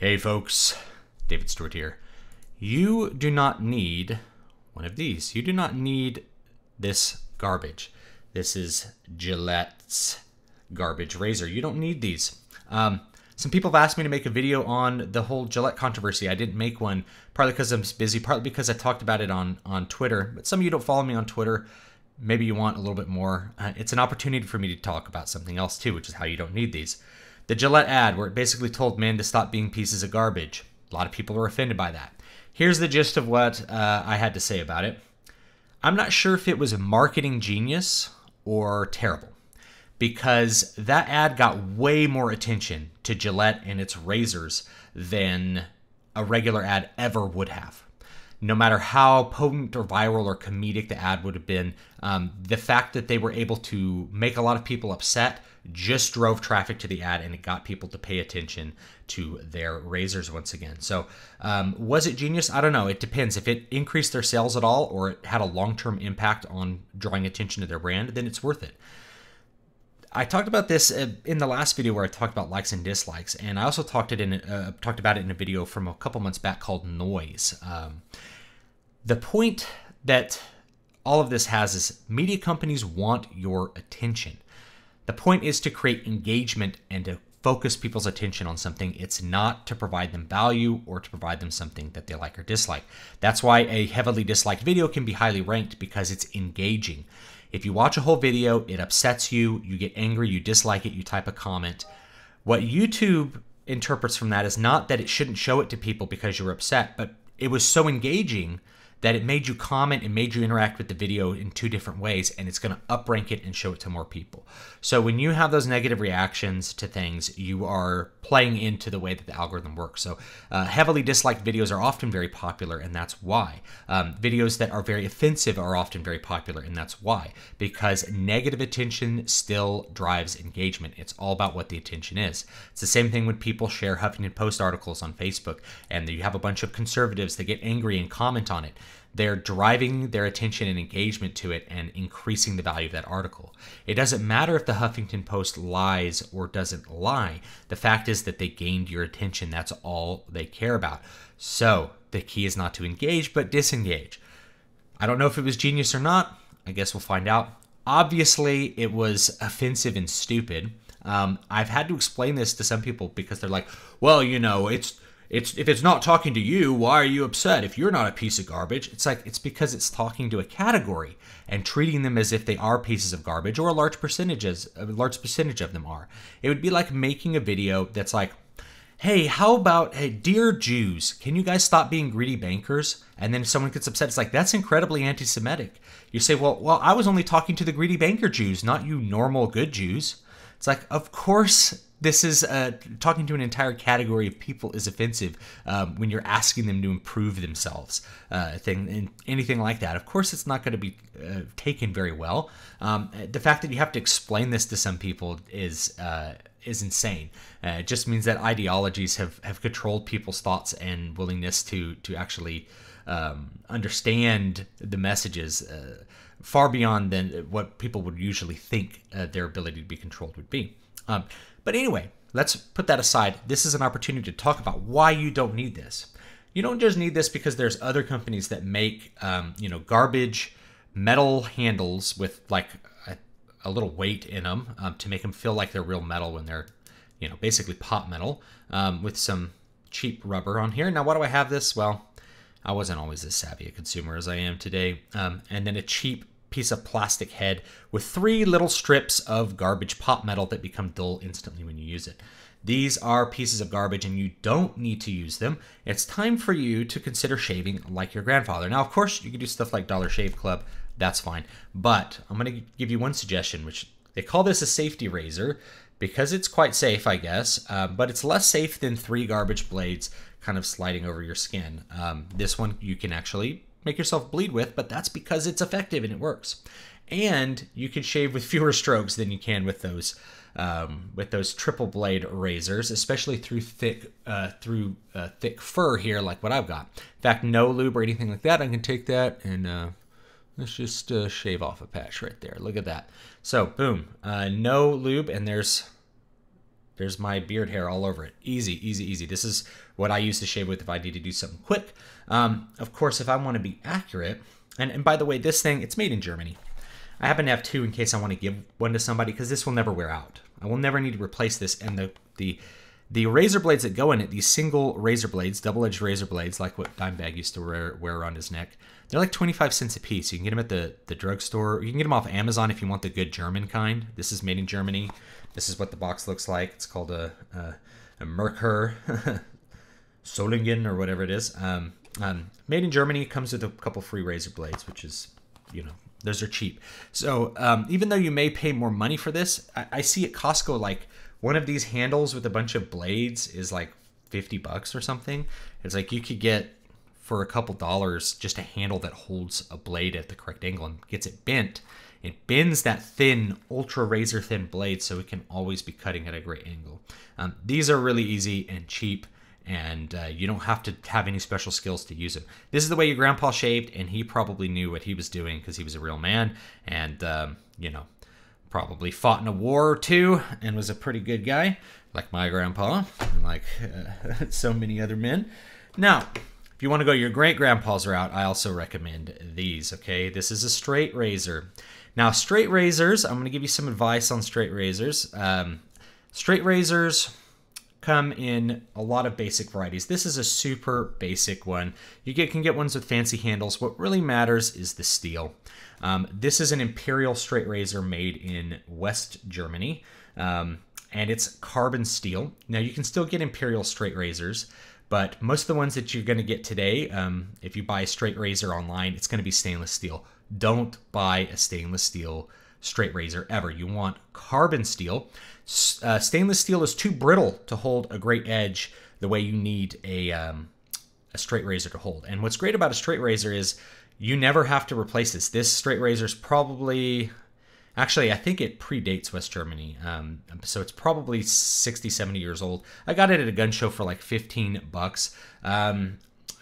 Hey folks, David Stewart here. You do not need one of these. You do not need this garbage. This is Gillette's garbage razor. You don't need these. Some people have asked me to make a video on the whole Gillette controversy. I didn't make one, partly because I'm busy, partly because I talked about it on Twitter. But some of you don't follow me on Twitter. Maybe you want a little bit more. It's an opportunity for me to talk about something else too, which is how you don't need these. The Gillette ad, where it basically told men to stop being pieces of garbage. A lot of people were offended by that. Here's the gist of what I had to say about it. I'm not sure if it was a marketing genius or terrible, because that ad got way more attention to Gillette and its razors than a regular ad ever would have. No matter how potent or viral or comedic the ad would have been, the fact that they were able to make a lot of people upset just drove traffic to the ad, and it got people to pay attention to their razors once again. So was it genius? I don't know. It depends. If it increased their sales at all or it had a long-term impact on drawing attention to their brand, then it's worth it. I talked about this in the last video where I talked about likes and dislikes, and I also talked about it in a video from a couple months back called Noise. The point that all of this has is media companies want your attention. The point is to create engagement and to focus people's attention on something. It's not to provide them value or to provide them something that they like or dislike. That's why a heavily disliked video can be highly ranked, because it's engaging. If you watch a whole video, it upsets you, you get angry, you dislike it, you type a comment. What YouTube interprets from that is not that it shouldn't show it to people because you're upset, but it was so engaging that it made you comment and made you interact with the video in two different ways, and it's going to uprank it and show it to more people. So when you have those negative reactions to things, you are playing into the way that the algorithm works. So heavily disliked videos are often very popular, and that's why. Videos that are very offensive are often very popular, and that's why. Because negative attention still drives engagement. It's all about what the attention is. It's the same thing when people share Huffington Post articles on Facebook, and you have a bunch of conservatives that get angry and comment on it. They're driving their attention and engagement to it and increasing the value of that article. It doesn't matter if the Huffington Post lies or doesn't lie. The fact is that they gained your attention. That's all they care about. So the key is not to engage, but disengage. I don't know if it was genius or not. I guess we'll find out. Obviously, it was offensive and stupid. I've had to explain this to some people because they're like, well, you know, if it's not talking to you, why are you upset? If you're not a piece of garbage, it's like, it's because it's talking to a category and treating them as if they are pieces of garbage, or a large percentage of them are. It would be like making a video that's like, hey, how about, hey, dear Jews, can you guys stop being greedy bankers? And then if someone gets upset, it's like, that's incredibly anti-Semitic. You say, well, I was only talking to the greedy banker Jews, not you normal good Jews. It's like, of course, this is talking to an entire category of people is offensive when you're asking them to improve themselves, anything like that. Of course, it's not going to be taken very well. The fact that you have to explain this to some people is insane. It just means that ideologies have controlled people's thoughts and willingness to actually understand the messages far beyond than what people would usually think their ability to be controlled would be. But anyway, let's put that aside. This is an opportunity to talk about why you don't need this. You don't just need this because there's other companies that make, garbage metal handles with like a little weight in them to make them feel like they're real metal when they're, basically pot metal with some cheap rubber on here. Now, why do I have this? Well, I wasn't always as savvy a consumer as I am today. And then a cheap piece of plastic head with 3 little strips of garbage pot metal that become dull instantly when you use it. These are pieces of garbage and you don't need to use them. It's time for you to consider shaving like your grandfather. Now, of course, you can do stuff like Dollar Shave Club. That's fine. But I'm going to give you one suggestion, which they call this a safety razor because it's quite safe, I guess. But it's less safe than 3 garbage blades kind of sliding over your skin. This one you can actually make yourself bleed with, but that's because it's effective and it works. And you can shave with fewer strokes than you can with those triple blade razors, especially through thick fur here, like what I've got. In fact, no lube or anything like that. I can take that and let's just shave off a patch right there. Look at that. So boom, no lube, and there's there's my beard hair all over it. Easy, easy, easy. This is what I use to shave with if I need to do something quick. Of course, if I want to be accurate, and by the way, this thing, it's made in Germany. I happen to have two in case I want to give one to somebody, because this will never wear out. I will never need to replace this. And the razor blades that go in it, these single razor blades, double-edged razor blades, like what Dimebag used to wear around his neck, they're like 25 cents a piece. You can get them at the drugstore. You can get them off Amazon if you want the good German kind. This is made in Germany. This is what the box looks like. It's called a Merkur Solingen or whatever it is. Made in Germany. Comes with a couple free razor blades, which is, you know, those are cheap. So even though you may pay more money for this, I see at Costco like one of these handles with a bunch of blades is like $50 or something. It's like you could get for a couple dollars just a handle that holds a blade at the correct angle and gets it bent. It bends that thin, ultra razor thin blade so it can always be cutting at a great angle. These are really easy and cheap, and you don't have to have any special skills to use them. This is the way your grandpa shaved, and he probably knew what he was doing because he was a real man, and you know, probably fought in a war or two and was a pretty good guy, like my grandpa, and like so many other men. Now, if you want to go your great-grandpa's route, I also recommend these, okay? This is a straight razor. Now, straight razors, I'm going to give you some advice on straight razors. Straight razors come in a lot of basic varieties. This is a super basic one. You can get ones with fancy handles. What really matters is the steel. This is an Imperial straight razor made in West Germany, and it's carbon steel. Now, you can still get Imperial straight razors, but most of the ones that you're going to get today, if you buy a straight razor online, it's going to be stainless steel. Don't buy a stainless steel straight razor ever. You want carbon steel. Stainless steel is too brittle to hold a great edge the way you need a straight razor to hold. And what's great about a straight razor is you never have to replace this. This straight razor is probably, actually, I think it predates West Germany. So it's probably 60, 70 years old. I got it at a gun show for like $15.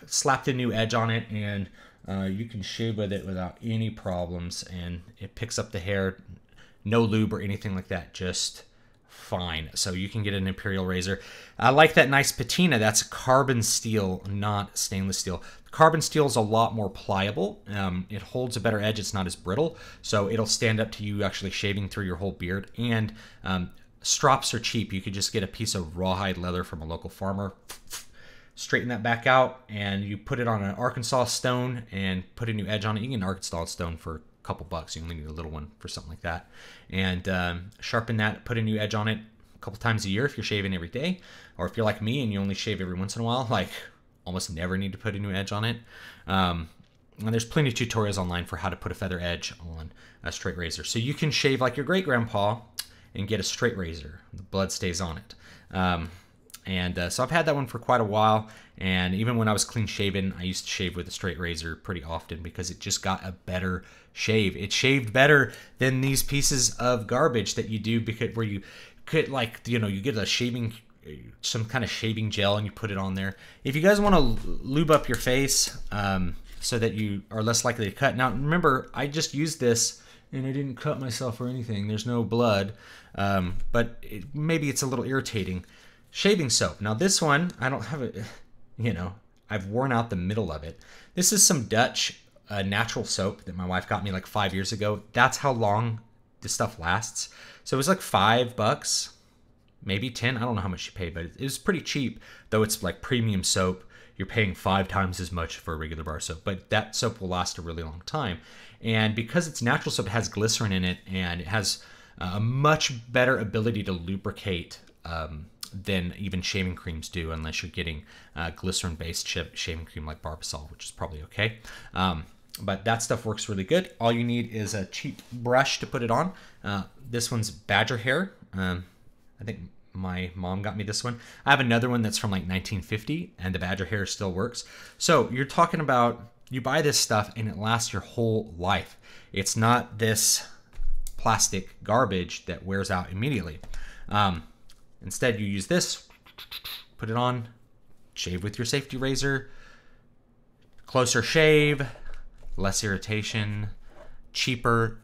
Slapped a new edge on it, and you can shave with it without any problems, and it picks up the hair, no lube or anything like that, just fine. So you can get an Imperial razor. I like that nice patina. That's carbon steel, not stainless steel. Carbon steel is a lot more pliable. It holds a better edge. It's not as brittle, so it'll stand up to you actually shaving through your whole beard. And strops are cheap. You could just get a piece of rawhide leather from a local farmer, straighten that back out, and you put it on an Arkansas stone and put a new edge on it. You can get an Arkansas stone for a couple bucks. You only need a little one for something like that. And sharpen that, put a new edge on it a couple times a year if you're shaving every day. Or if you're like me and you only shave every once in a while, like almost never need to put a new edge on it. And there's plenty of tutorials online for how to put a feather edge on a straight razor. So you can shave like your great-grandpa and get a straight razor. The blood stays on it. So I've had that one for quite a while, and even when I was clean shaven, I used to shave with a straight razor pretty often because it just got a better shave. It shaved better than these pieces of garbage that you do, because where you could, like, you know, you get a shaving, some kind of shaving gel and you put it on there. If you guys want to lube up your face so that you are less likely to cut. Now remember, I just used this and I didn't cut myself or anything. There's no blood, but maybe it's a little irritating. Shaving soap. Now this one, I don't have it, you know, I've worn out the middle of it. This is some Dutch natural soap that my wife got me like 5 years ago. That's how long this stuff lasts. So it was like $5, maybe 10. I don't know how much she paid, but it was pretty cheap, though it's like premium soap. You're paying 5 times as much for a regular bar soap, but that soap will last a really long time. And because it's natural soap, it has glycerin in it, and it has a much better ability to lubricate than even shaving creams do, unless you're getting glycerin-based shaving cream like Barbasol, which is probably okay. But that stuff works really good. All you need is a cheap brush to put it on. This one's badger hair. I think my mom got me this one. I have another one that's from like 1950, and the badger hair still works. So you're talking about, you buy this stuff and it lasts your whole life. It's not this plastic garbage that wears out immediately. Instead, you use this, put it on, shave with your safety razor, closer shave, less irritation, cheaper,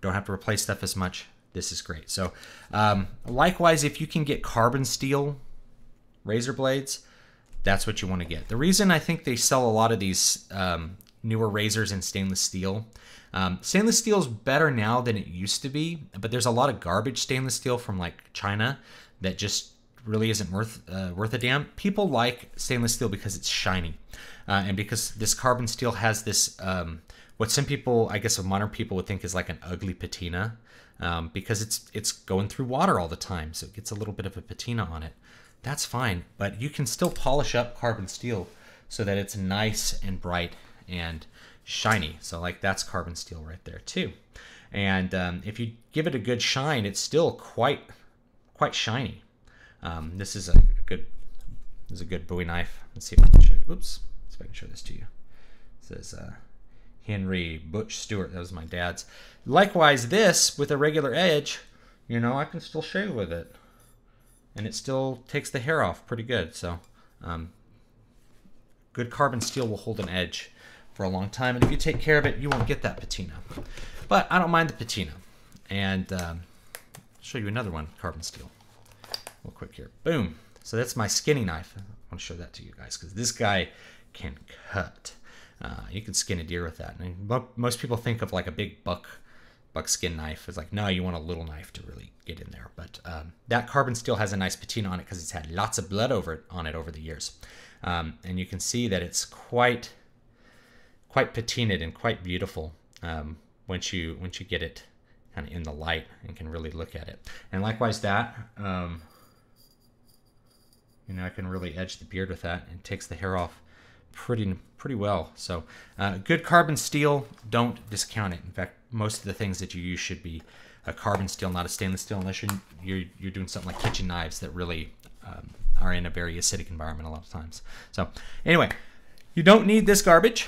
don't have to replace stuff as much. this is great. So likewise, if you can get carbon steel razor blades, that's what you want to get. The reason I think they sell a lot of these newer razors in stainless steel, stainless steel is better now than it used to be, but there's a lot of garbage stainless steel from like China that just really isn't worth a damn. People like stainless steel because it's shiny, and because this carbon steel has this what some people, I guess, modern people would think is like an ugly patina, because it's going through water all the time, so it gets a little bit of a patina on it. That's fine, but you can still polish up carbon steel so that it's nice and bright and shiny. So like that's carbon steel right there too. And if you give it a good shine, it's still quite shiny. This is a good Bowie knife. Let's see if I can show you. Oops, see if I can show this to you. It says Henry Butch Stewart. That was my dad's. Likewise, this with a regular edge, you know, I can still shave with it, and it still takes the hair off pretty good. So good carbon steel will hold an edge for a long time, and if you take care of it, you won't get that patina. But I don't mind the patina. And I'll show you another one, carbon steel. Real quick here. Boom. So that's my skinny knife. I want to show that to you guys because this guy can cut. You can skin a deer with that. And most people think of like a big buckskin knife. It's like, no, you want a little knife to really get in there. But that carbon steel has a nice patina on it because it's had lots of blood on it over the years. And you can see that it's quite patinaed and quite beautiful once you get it kind of in the light and can really look at it. And likewise that, you know, I can really edge the beard with that, and it takes the hair off pretty well. So good carbon steel, don't discount it. In fact, most of the things that you use should be a carbon steel, not a stainless steel, unless you're doing something like kitchen knives that really are in a very acidic environment a lot of times. So anyway, you don't need this garbage.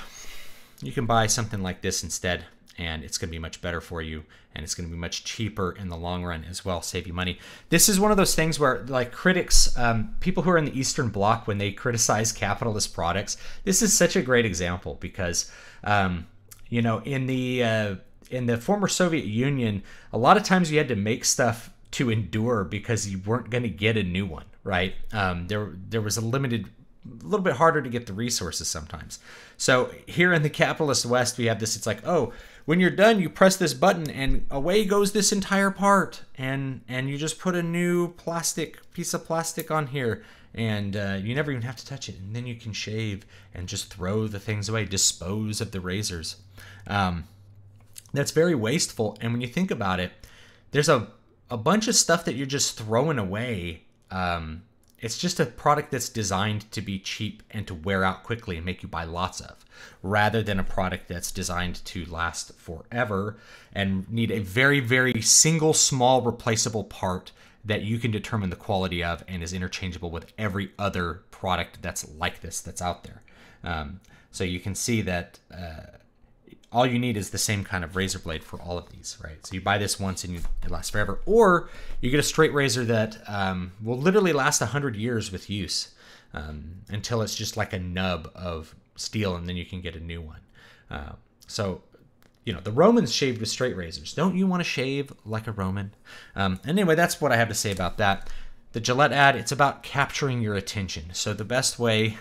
You can buy something like this instead, and it's going to be much better for you, and it's going to be much cheaper in the long run as well, save you money. This is one of those things where, like, critics, people who are in the Eastern Bloc, when they criticize capitalist products, this is such a great example because, you know, in the former Soviet Union, a lot of times you had to make stuff to endure because you weren't going to get a new one, right? There was a little bit harder to get the resources sometimes. So here in the capitalist West, we have this, it's like, oh, when you're done, you press this button and away goes this entire part. And you just put a new piece of plastic on here, and you never even have to touch it. And then you can shave and just throw the things away, dispose of the razors. That's very wasteful. And when you think about it, there's a bunch of stuff that you're just throwing away. It's just a product that's designed to be cheap and to wear out quickly and make you buy lots of, rather than a product that's designed to last forever and need a very, very single, small, replaceable part that you can determine the quality of and is interchangeable with every other product that's like this that's out there. So you can see that all you need is the same kind of razor blade for all of these, right? So you buy this once and it lasts forever, or you get a straight razor that will literally last 100 years with use until it's just like a nub of steel, and then you can get a new one. So, you know, the Romans shaved with straight razors. Don't you want to shave like a Roman? Anyway, that's what I have to say about that. The Gillette ad, it's about capturing your attention. So the best way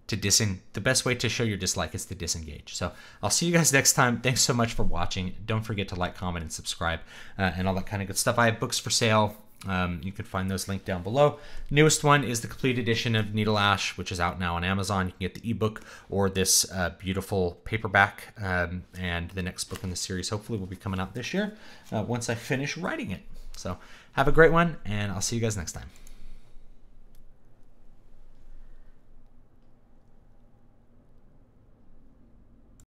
to show your dislike is to disengage. So I'll see you guys next time. Thanks so much for watching. Don't forget to like, comment, and subscribe, and all that kind of good stuff. I have books for sale. You can find those linked down below. Newest one is the complete edition of Needle Ash, which is out now on Amazon. You can get the ebook or this beautiful paperback, and the next book in the series hopefully will be coming out this year once I finish writing it. So have a great one, and I'll see you guys next time.